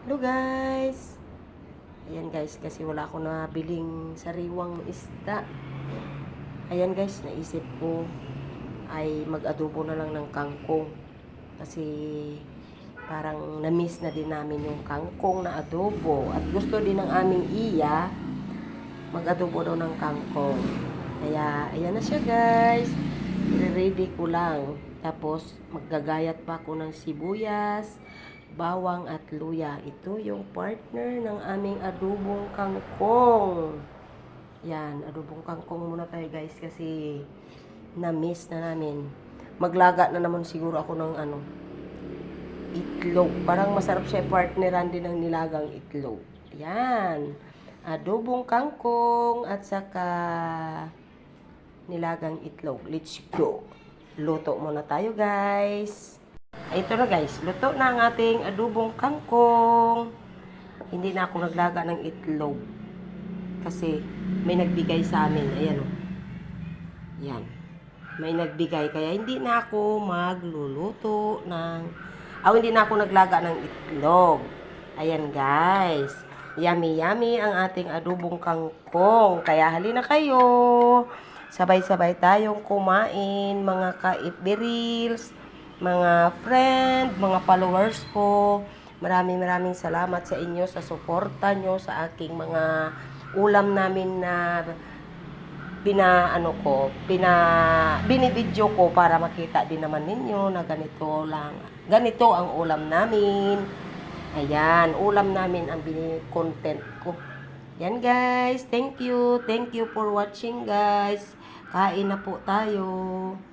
Hello guys! Ayan guys, kasi wala akong nabiling sariwang isda. Ayan guys, naisip ko ay mag-adobo na lang ng kangkong. Kasi parang na-miss na din namin yung kangkong na adobo. At gusto din ng aming iya mag-adobo daw ng kangkong. Kaya ayan na siya guys. I-ready ko lang. Tapos maggagayat pa ako ng sibuyas, bawang at luya. Ito yung partner ng aming adobong kangkong. Yan, adobong kangkong muna tayo guys kasi na-miss na namin. Maglaga na naman siguro ako ng itlog. Parang masarap siya partneran din ng nilagang itlog. Yan. Adobong kangkong at saka nilagang itlog. Let's go. Luto muna tayo guys. Ito na guys, luto na ang ating adobong kangkong. Hindi na ako naglaga ng itlog. Kasi may nagbigay sa amin. Ayan o. Yan. May nagbigay. Kaya hindi na ako magluluto ng... hindi na ako naglaga ng itlog. Ayan guys. Yummy yummy ang ating adobong kangkong. Kaya halina kayo. Sabay-sabay tayong kumain. Mga ka-FB mga friend, mga followers ko. Maraming salamat sa inyo sa suporta nyo sa aking mga ulam namin na binibidyo ko para makita din naman ninyo na ganito lang. Ganito ang ulam namin. Ayan, ulam namin ang content ko. Yan guys, thank you. Thank you for watching guys. Kain na po tayo.